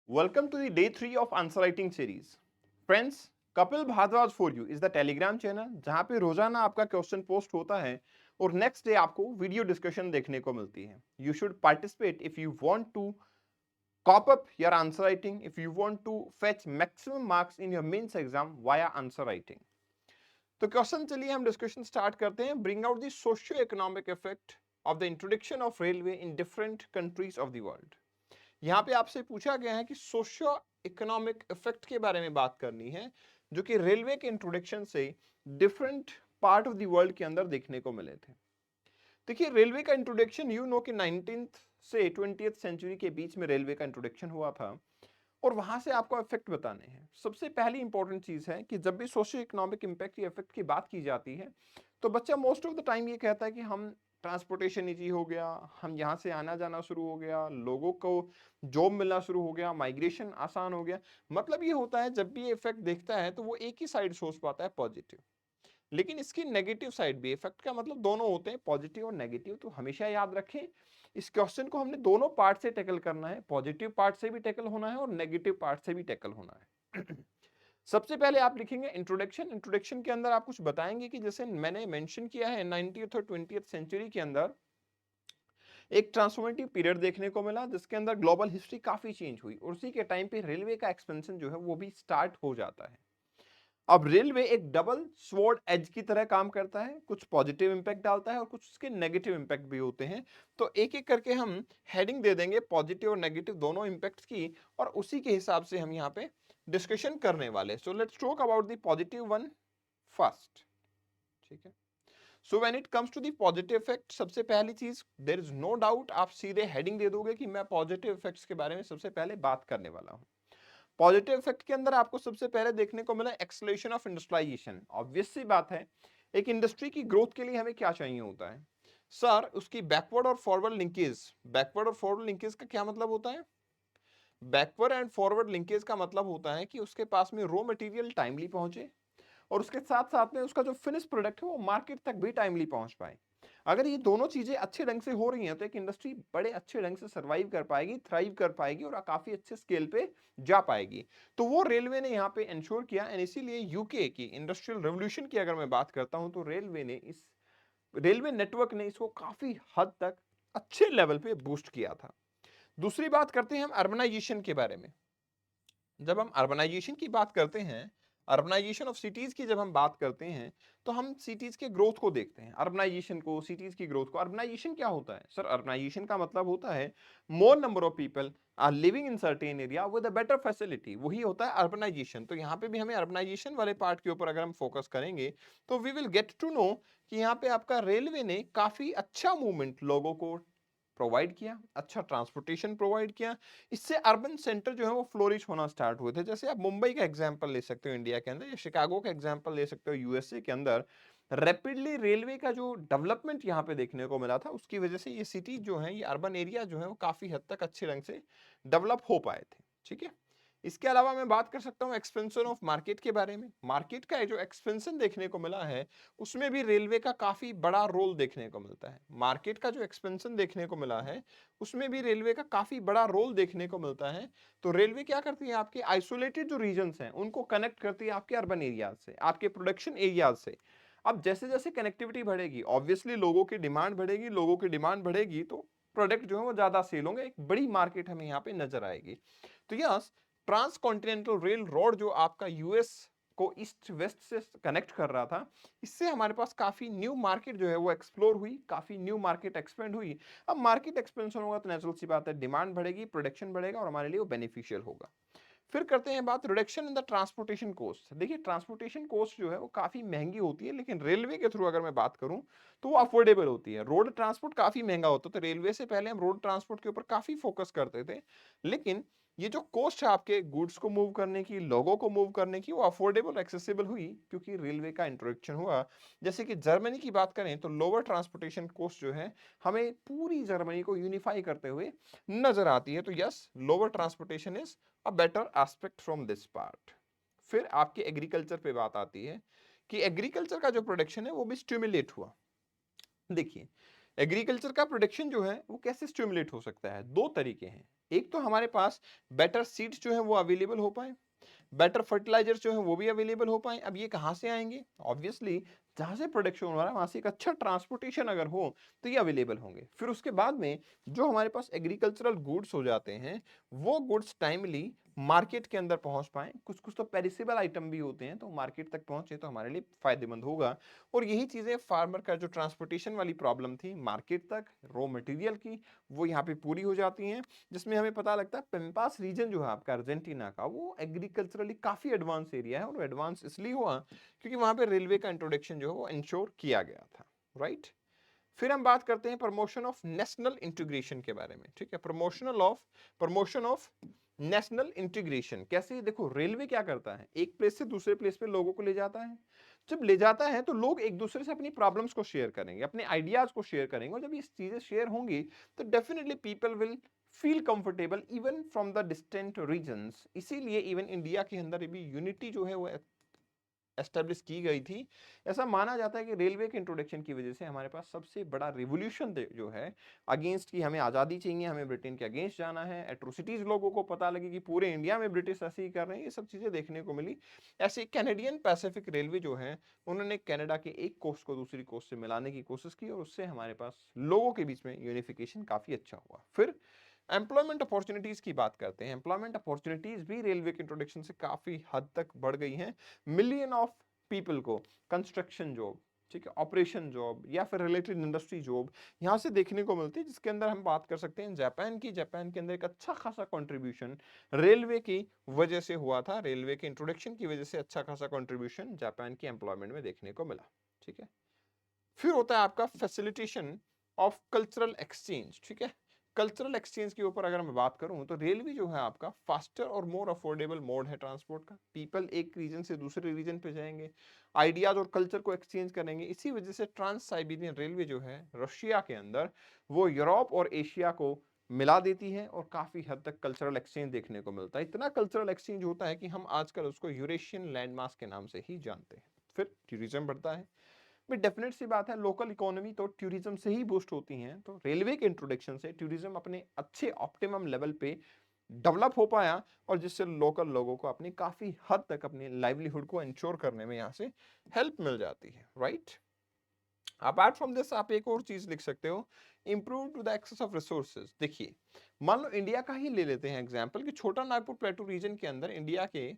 Welcome to the day 3 of answer writing series. Friends, Kapil Bhardwaj for you is the Telegram channel जहां पे रोजाना आपका question post होता है और नेक्स्ट डे आपको वीडियो डिस्कशन देखने को मिलती है. You should participate if you want to cop up your answer writing, if you want to fetch maximum marks in your mains exam via answer writing. तो question चलिए हम discussion start करते हैं. Bring out the socio economic effect of the introduction of railway in different countries of the world. यहाँ पे आपसे पूछा गया है कि सोशियो इकोनॉमिक इफेक्ट के बारे में बात करनी है जो कि रेलवे के इंट्रोडक्शन से different part of the world के अंदर देखने को मिले थे. देखिए, रेलवे का इंट्रोडक्शन यू नो कि 19th से 20th सेंचुरी के बीच में रेलवे का इंट्रोडक्शन हुआ था और वहां से आपको इफेक्ट बताने हैं. सबसे पहली इंपॉर्टेंट चीज है कि जब भी सोशियो इकोनॉमिक इंपैक्ट या इफेक्ट की बात की जाती है तो बच्चा मोस्ट ऑफ द टाइम ये कहता है कि हम ट्रांसपोर्टेशन इजी हो गया, हम यहाँ से आना जाना शुरू हो गया, लोगों को जॉब मिलना शुरू हो गया, माइग्रेशन आसान हो गया. मतलब ये होता है जब भी ये इफेक्ट देखता है तो वो एक ही साइड सोच पाता है, पॉजिटिव. लेकिन इसकी नेगेटिव साइड भी, इफेक्ट का मतलब दोनों होते हैं, पॉजिटिव और नेगेटिव. तो हमेशा याद रखें इस क्वेश्चन को हमने दोनों पार्ट से टैकल करना है, पॉजिटिव पार्ट से भी टैकल होना है और नेगेटिव पार्ट से भी टैकल होना है. सबसे पहले आप लिखेंगे इंट्रोडक्शन. इंट्रोडक्शन के अंदर आप कुछ बताएंगे कि जैसे मैंने मेंशन किया है 19th और 20th सेंचुरी के अंदर एक ट्रांसफॉर्मेटिव पीरियड देखने को मिला जिसके अंदर ग्लोबल हिस्ट्री काफी चेंज हुई और उसी के टाइम पे रेलवे का एक्सपेंशन जो है वो भी स्टार्ट हो जाता है. अब रेलवे एक डबल स्वॉर्ड एज की तरह काम करता है, कुछ पॉजिटिव इंपैक्ट डालता है और कुछ उसके नेगेटिव इंपैक्ट भी होते हैं. तो एक एक करके हम हेडिंग दे देंगे पॉजिटिव और नेगेटिव दोनों इंपैक्ट्स की और उसी के हिसाब से हम यहाँ पे डिस्कशन करने वाले. So let's talk about the positive one first. ठीक है. So when it comes to the positive effect, सबसे पहली चीज देयर इज नो डाउट, आप सीधे हेडिंग दे दोगे कि मैं पॉजिटिव इफेक्ट्स के बारे में सबसे पहले बात करने वाला हूं. पॉजिटिव इफेक्ट के अंदर आपको सबसे पहले देखने को मिला एक्सेलरेशन ऑफ इंडस्ट्रियलाइजेशन. ऑब्वियस सी बात है, एक इंडस्ट्री की ग्रोथ के लिए हमें क्या चाहिए होता है सर? उसकी बैकवर्ड और फॉरवर्ड लिंकेज. बैकवर्ड और फॉरवर्ड लिंकेज का क्या मतलब होता है? बैकवर्ड एंड फॉरवर्ड लिंकेज का मतलब होता है कि उसके पास में रॉ मटेरियल टाइमली पहुंचे और उसके साथ साथ में उसका जो फिनिश प्रोडक्ट है वो मार्केट तक भी टाइमली पहुंच पाए. अगर ये दोनों चीजें अच्छे ढंग से हो रही हैं तो एक इंडस्ट्री बड़े अच्छे ढंग से सर्वाइव कर पाएगी, थ्राइव कर पाएगी और काफी अच्छे स्केल पे जा पाएगी. तो वो रेलवे ने यहाँ पे इंश्योर किया एंड इसीलिए यूके की इंडस्ट्रियल रेवोल्यूशन की अगर मैं बात करता हूं तो रेलवे नेटवर्क ने इसको काफी हद तक अच्छे लेवल पे बूस्ट किया था. दूसरी बात करते हैं हम अर्बनाइजेशन के बारे में. जब हम अर्बनाइजेशन की बात करते हैं, अर्बनाइजेशन ऑफ सिटीज की जब हम बात करते हैं तो हम सिटीज के ग्रोथ को देखते हैं, अर्बनाइजेशन को, सिटीज की ग्रोथ को. अर्बनाइजेशन क्या होता है सर? अर्बनाइजेशन का मतलब होता है more number of people are living in certain area with a better facility, वही होता है अर्बनाइजेशन. तो यहाँ पे भी हमें अर्बनाइजेशन वाले पार्ट के ऊपर अगर हम फोकस करेंगे तो we will get to know कि यहाँ पे आपका रेलवे ने काफी अच्छा मूवमेंट लोगों को प्रोवाइड किया, अच्छा ट्रांसपोर्टेशन प्रोवाइड किया. इससे अर्बन सेंटर जो है वो फ्लोरिश होना स्टार्ट हुए थे. जैसे आप मुंबई का एग्जांपल ले सकते हो इंडिया के अंदर, या शिकागो का एग्जांपल ले सकते हो यूएसए के अंदर. रैपिडली रेलवे का जो डेवलपमेंट यहाँ पे देखने को मिला था उसकी वजह से ये सिटी जो है, ये अर्बन एरिया जो है वो काफी हद तक अच्छे ढंग से डेवलप हो पाए थे. ठीक है. इसके अलावा मैं बात कर सकता हूँ एक्सपेंशन ऑफ मार्केट के बारे में. मार्केट का जो एक्सपेंशन देखने को मिला है उसमें भी रेलवे का काफी बड़ा रोल देखने को मिलता है. मार्केट का जो एक्सपेंशन देखने को मिला है उसमें भी रेलवे का काफी बड़ा रोल देखने को मिलता है. तो रेलवे क्या करती है, आपके आइसोलेटेड जो रीजन्स हैं उनको कनेक्ट करती है आपके अर्बन एरियाज से, आपके प्रोडक्शन एरियाज से. अब जैसे जैसे कनेक्टिविटी बढ़ेगी ऑब्वियसली लोगों की डिमांड बढ़ेगी, लोगों की डिमांड बढ़ेगी तो प्रोडक्ट जो है वो ज्यादा सेल होंगे, एक बड़ी मार्केट हमें यहाँ पे नजर आएगी. तो yes, trans continental rail road जो आपका यूएस को ईस्ट वेस्ट से कनेक्ट कर रहा था, इससे हमारे पास काफी न्यू मार्केट जो है वो एक्सप्लोर हुई, काफी न्यू मार्केट एक्सपेंड हुई. अब मार्केट एक्सपेंशन होगा तो नेचुरल सी बात है, डिमांड बढ़ेगी, प्रोडक्शन बढ़ेगा और हमारे लिए वो बेनिफिशियल होगा. फिर करते हैं बात reduction in the transportation cost. देखिए, ट्रांसपोर्टेशन कॉस्ट जो है वो काफी महंगी होती है, लेकिन रेलवे के थ्रू अगर मैं बात करूं तो वो अफोर्डेबल होती है. रोड ट्रांसपोर्ट काफी महंगा होता है, तो रेलवे से पहले हम रोड ट्रांसपोर्ट के ऊपर काफी फोकस करते थे. लेकिन ये जो कॉस्ट है आपके गुड्स को मूव करने की, लोगों को मूव करने की, वो अफोर्डेबल एक्सेसिबल हुई क्योंकि रेलवे का इंट्रोडक्शन हुआ. जैसे कि जर्मनी की बात करें तो लोअर ट्रांसपोर्टेशन कॉस्ट जो है हमें पूरी जर्मनी को यूनिफाई करते हुए नजर आती है. तो yes, lower transportation is a better aspect from this part. फिर आपके एग्रीकल्चर पे बात आती है कि एग्रीकल्चर का जो प्रोडक्शन है वो भी स्टिमुलेट हुआ. देखिए, एग्रीकल्चर का प्रोडक्शन जो है वो कैसे स्टिमुलेट हो सकता है? दो तरीके हैं। एक तो हमारे पास बेटर सीड्स जो है वो अवेलेबल हो पाए, बेटर फर्टिलाइजर्स जो है वो भी अवेलेबल हो पाए। अब ये कहाँ से आएंगे? ऑब्वियसली जहां से प्रोडक्शन हो रहा है वहां से एक अच्छा ट्रांसपोर्टेशन अगर हो तो ये अवेलेबल होंगे। फिर उसके बाद में जो हमारे पास एग्रीकल्चरल गुड्स हो जाते हैं वो गुड्स टाइमली मार्केट के अंदर पहुंच पाए। कुछ कुछ तो पेरिसेबल आइटम भी होते हैं तो मार्केट तक पहुंचे तो हमारे लिए फायदेमंद होगा। और यही चीजें फार्मर का जो ट्रांसपोर्टेशन वाली प्रॉब्लम थी मार्केट तक रॉ मटेरियल की, वो यहाँ पे पूरी हो जाती हैं। जिसमें हमें पता लगता है पेम्पास रीजन जो है आपका अर्जेंटीना का वो एग्रीकल्चरली काफी एडवांस एरिया है, और एडवांस इसलिए हुआ क्योंकि वहां पे रेलवे का इंट्रोडक्शन जो है वो इंश्योर किया गया था। राइट। फिर हम बात करते हैं प्रमोशन ऑफ नेशनल इंटीग्रेशन के बारे में। ठीक है, प्रमोशन ऑफ नेशनल इंटीग्रेशन कैसे? देखो रेलवे क्या करता है, एक प्लेस से दूसरे प्लेस पे लोगों को ले जाता है। जब ले जाता है तो लोग एक दूसरे से अपनी प्रॉब्लम्स को शेयर करेंगे, अपने आइडियाज को शेयर करेंगे, और जब ये चीजें शेयर होंगी तो definitely people will feel comfortable even from the distant regions. इसीलिए इवन इंडिया के अंदर भी यूनिटी जो है वो एस्टेब्लिश की गई थी। ऐसा माना जाता है कि रेलवे के इंट्रोडक्शन की वजह से हमारे पास सबसे बड़ा रिवॉल्यूशन जो है अगेंस्ट की हमें आज़ादी चाहिए, हमें ब्रिटेन के अगेंस्ट जाना है, एट्रोसिटीज लोगों को पता लगे कि पूरे इंडिया में ब्रिटिश ऐसे ही कर रहे हैं, ये सब चीज़ें देखने को मिली। ऐसे कैनेडियन पैसिफिक रेलवे जो है उन्होंने कनाडा के एक कोस्ट को दूसरी कोस्ट से मिलाने की कोशिश की, और उससे हमारे पास लोगों के बीच में यूनिफिकेशन काफ़ी अच्छा हुआ। फिर एम्प्लॉयमेंट अपॉर्चुनिटीज की बात करते हैं। एम्प्लॉयमेंट अपॉर्चुनिटीज भी रेलवे के इंट्रोडक्शन से काफी हद तक बढ़ गई हैं। मिलियन ऑफ पीपल को कंस्ट्रक्शन जॉब, ठीक है, ऑपरेशन जॉब या फिर रिलेटेड इंडस्ट्री जॉब यहाँ से देखने को मिलती है। जिसके अंदर हम बात कर सकते हैं जापान की। जापान के अंदर एक अच्छा खासा कंट्रीब्यूशन रेलवे की वजह से हुआ था, रेलवे के इंट्रोडक्शन की वजह से अच्छा खासा कंट्रीब्यूशन जापान की एम्प्लॉयमेंट में देखने को मिला। ठीक है, फिर होता है आपका फैसिलिटेशन ऑफ कल्चरल एक्सचेंज। ठीक है, कल्चरल एक्सचेंज के ऊपर अगर मैं बात करूं तो रेलवे जो है आपका फास्टर और मोर अफोर्डेबल मोड है ट्रांसपोर्ट का। पीपल एक रीजन से दूसरे रीजन पे जाएंगे, आइडियाज और कल्चर को एक्सचेंज करेंगे। इसी वजह से ट्रांस साइबेरियन रेलवे जो है रशिया के अंदर वो यूरोप और एशिया को मिला देती है, और काफी हद तक कल्चरल एक्सचेंज देखने को मिलता है। इतना कल्चरल एक्सचेंज होता है कि हम आजकल उसको यूरेशियन लैंडमास के नाम से ही जानते हैं। फिर टूरिज्म बढ़ता है। भाई डेफिनेट सी बात है, लोकल इकोनॉमी तो टूरिज्म से ही बूस्ट होती हैं। तो रेलवे के इंट्रोडक्शन से टूरिज्म अपने अच्छे ऑप्टिमम लेवल पे डेवलप हो पाया, और जिससे लोकल लोगों को अपनी काफी हद तक अपनी लाइवलीहुड को इंश्योर करने में यहाँ से हेल्प मिल जाती है। राइट। अपार्ट फ्रॉम दिस आप एक और चीज लिख सकते हो, improve to the access of resources. देखिए मान लो इंडिया का ही ले लेते हैं एग्जांपल कि छोटा नागपुर प्लेटू रीजन के अंदर इंडिया के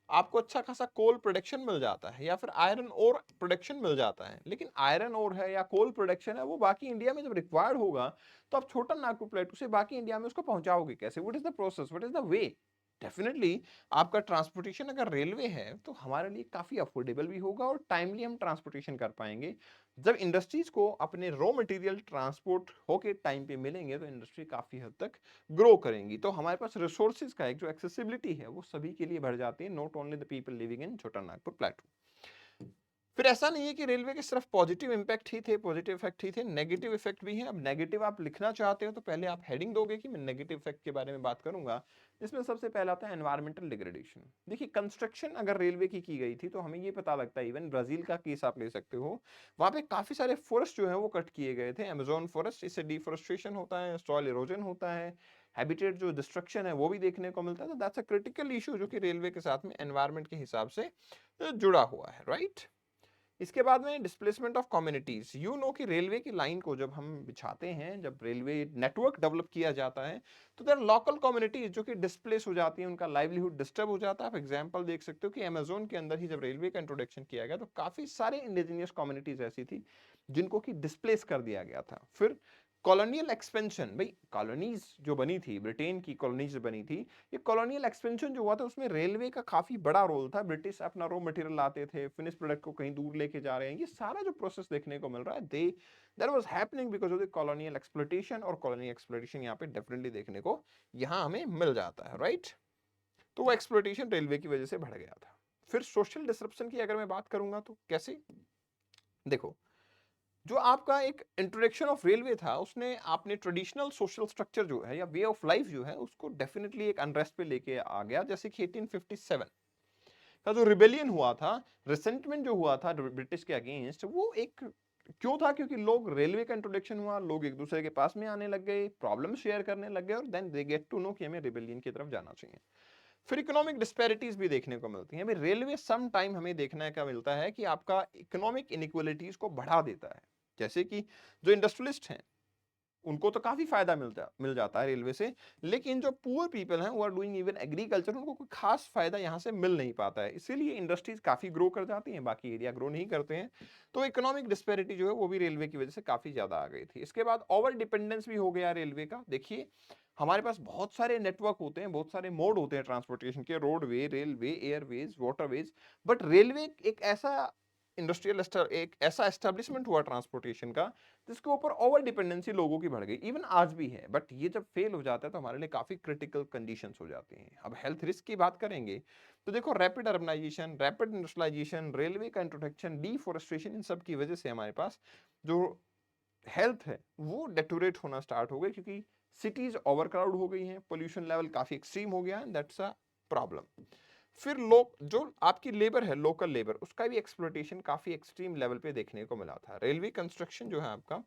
आपको अच्छा खासा कोल प्रोडक्शन मिल जाता है या फिर आयरन ओर प्रोडक्शन मिल जाता है। लेकिन आयरन ओर है या कोल प्रोडक्शन है वो बाकी इंडिया में जब रिक्वायर्ड होगा तो आप छोटा नागपुर प्लेटू से बाकी इंडिया में उसको पहुंचाओगे कैसे? What is the process, what is the way? Definitely आपका ट्रांसपोर्टेशन अगर रेलवे है तो हमारे लिए काफी अफोर्डेबल भी होगा और टाइमली हम ट्रांसपोर्टेशन कर पाएंगे। जब इंडस्ट्रीज को अपने रॉ मटेरियल ट्रांसपोर्ट होके टाइम पे मिलेंगे तो इंडस्ट्री काफी हद तक ग्रो करेंगी। तो हमारे पास रिसोर्सेज का एक जो एक्सेसिबिलिटी है वो सभी के लिए बढ़ जाती है, not only the people living in छोटा नागपुर प्लेटू। फिर ऐसा नहीं है कि रेलवे के सिर्फ पॉजिटिव इंपैक्ट ही थे, पॉजिटिव इफेक्ट ही थे, नेगेटिव इफेक्ट भी हैं। अब नेगेटिव आप लिखना चाहते हो तो पहले आप हेडिंग दोगे कि मैं नेगेटिव इफेक्ट के बारे में बात करूंगा। इसमें सबसे पहला आता है एनवायरमेंटल डिग्रेडेशन। देखिए कंस्ट्रक्शन अगर रेलवे की गई थी तो हमें ये पता लगता है, इवन ब्राजील का केस आप ले सकते हो, वहां पे काफी सारे फॉरेस्ट जो है वो कट किए गए थे, अमेजोन फॉरेस्ट। इससे डिफोरेस्टेशन होता है, सॉइल इरोजन होता है, हैबिटेट जो डिस्ट्रक्शन है वो भी देखने को मिलता है। तो दैट्स अ क्रिटिकल इशू जो कि रेलवे के साथ में एनवायरमेंट के हिसाब से जुड़ा हुआ है। राइट। इसके बाद में displacement of communities. You know कि रेलवे की लाइन को जब हम बिछाते हैं, जब रेलवे नेटवर्क डेवलप किया जाता है तो देयर लोकल कम्युनिटीज जो कि डिस्प्लेस हो जाती हैं, उनका लाइवलीहुड डिस्टर्ब हो जाता है। आप एग्जांपल देख सकते हो कि अमेजोन के अंदर ही जब रेलवे का इंट्रोडक्शन किया गया तो काफी सारे इंडिजिनियस कम्युनिटीज ऐसी थी जिनको कि डिस्प्लेस कर दिया गया था। फिर कॉलोनियल एक्सपेंशन। भाई कॉलोनीज जो बनी थी, ब्रिटेन की कॉलोनीज बनी थी, ये कॉलोनियल एक्सपेंशन जो हुआ था उसमें रेलवे का काफी बड़ा रोल था। ब्रिटिश अपना रॉ मटेरियल लाते थे, फिनिश प्रोडक्ट को कहीं दूर लेके जा रहे हैं, ये सारा जो प्रोसेस देखने को मिल रहा है that was happening because of the colonial exploitation. और कॉलोनियल एक्सप्लॉयटेशन यहाँ पे डेफिनेटली देखने को यहाँ हमें मिल जाता है। राइट। तो वो एक्सप्लॉयटेशन रेलवे की वजह से बढ़ गया था। फिर सोशल डिसरप्शन की अगर मैं बात करूंगा तो कैसे? देखो जो आपका एक इंट्रोडक्शन ऑफ रेलवे था उसने आपने ट्रेडिशनल सोशल स्ट्रक्चर जो है या वे ऑफ लाइफ जो है उसको डेफिनेटली एक अनरेस्ट पे लेके आ गया। जैसे कि 1857 का जो रिबेलियन हुआ था, रिसेंटमेंट जो हुआ था ब्रिटिश के अगेंस्ट, वो एक क्यों था? क्योंकि लोग रेलवे का इंट्रोडक्शन हुआ, लोग एक दूसरे के पास में आने लग गए, प्रॉब्लम शेयर करने लग गए और then they get to know कि हमें रिबेलियन की तरफ जाना चाहिए। फिर इकोनॉमिक डिस्पैरिटीज भी देखने को मिलती हैं। अभी रेलवे सम टाइम हमें देखने का मिलता है कि आपका इकोनॉमिक इनइक्वालिटीज को बढ़ा देता है। जैसे कि जो इंडस्ट्रियलिस्ट हैं उनको तो काफी फायदा मिल जाता है रेलवे से, लेकिन जो पुअर पीपल हैं, वो आर डूइंग इवन एग्रीकल्चर, उनको कोई खास फायदा यहाँ से मिल नहीं पाता है। इसीलिए इंडस्ट्रीज काफी ग्रो कर जाती हैं, बाकी एरिया ग्रो नहीं करते हैं। तो इकोनॉमिक डिस्पैरिटी जो है वो भी रेलवे की वजह से काफी ज्यादा आ गई थी। इसके बाद ओवर डिपेंडेंस भी हो गया रेलवे का। देखिए हमारे पास बहुत सारे नेटवर्क होते हैं, बहुत सारे मोड होते हैं ट्रांसपोर्टेशन के, roadway, railway, Airways, waterways, but railway एक ऐसा एक ऐसा एस्टेब्लिशमेंट हुआ ट्रांसपोर्टेशन का जिसके ऊपर ओवर डिपेंडेंसी लोगों की बढ़ गई। इवन आज भी है, बट ये जब फेल हो जाता है तो हमारे लिए काफी क्रिटिकल कंडीशंस हो जाती हैं। अब हेल्थ रिस्क की बात करेंगे तो देखो rapid urbanisation, rapid industrialisation, railway का इंट्रोडक्शन, डिफोरेस्टेशन, इन सब की वजह से हमारे पास जो हेल्थ है वो डेटोरेट होना स्टार्ट हो गई, क्योंकि सिटीज ओवरक्राउड हो गई हैं, पोल्यूशन लेवल काफी एक्सट्रीम हो गया है, दैट्स अ प्रॉब्लम। फिर लोग जो आपकी लेबर है, लोकल लेबर, उसका भी एक्सप्लोइटेशन काफी एक्सट्रीम लेवल पे देखने को मिला था। रेलवे कंस्ट्रक्शन जो है आपका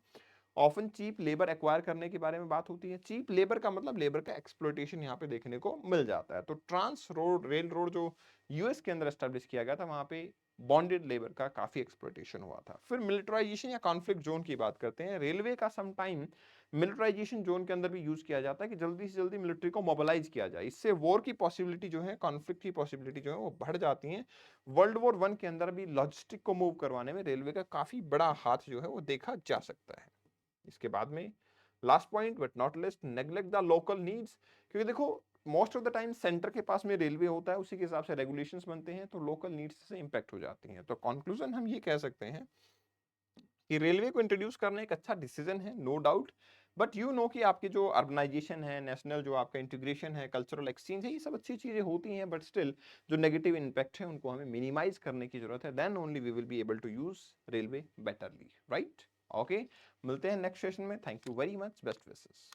ऑफन चीप लेबर एक्वायर करने के बारे में बात होती है। चीप लेबर का मतलब लेबर का एक्सप्लोइटेशन यहाँ पे देखने को मिल जाता है। तो ट्रांस रोड रेल रोड जो यूएस के अंदर एस्टेब्लिश किया गया था, वहां पे बॉन्डेड लेबर का काफी एक्सप्लोइटेशन हुआ था। फिर मिलिटराइजेशन या कॉन्फ्लिक्ट जोन की बात करते हैं। रेलवे का सम टाइम मिलिटराइजेशन जोन के अंदर भी यूज किया जाता है कि जल्दी से जल्दी मिलिट्री को मोबिलाइज किया जाए। इससे वॉर की पॉसिबिलिटी जो है, कॉन्फ्लिक्ट की पॉसिबिलिटी जो है वो बढ़ जाती है। वर्ल्ड वॉर वन के अंदर भी लॉजिस्टिक को मूव करवाने में रेलवे का काफी बड़ा हाथ जो है वो देखा जा सकता है। इसके बाद में last point but not list, neglect the local needs. क्योंकि देखो most of the time centre के पास में रेलवे होता है, उसी के हिसाब से रेगुलेशंस बनते हैं, तो लोकल नीड्स से इंपैक्ट हो जाती हैं। तो कंक्लूजन हम ये कह सकते हैं कि रेलवे को इंट्रोड्यूस करना एक अच्छा डिसीजन है, no doubt, but you know कि आपकी जो अर्बनाइजेशन है, नेशनल जो आपका इंटीग्रेशन है, कल्चरल एक्सचेंज है, ये सब अच्छी चीजें होती हैं, बट स्टिल जो नेगेटिव इंपैक्ट है उनको हमें मिनिमाइज करने की जरूरत है। Then only we will be able to use railway betterly, right? Okay, मिलते हैं नेक्स्ट सेशन में। Thank you very much, best wishes.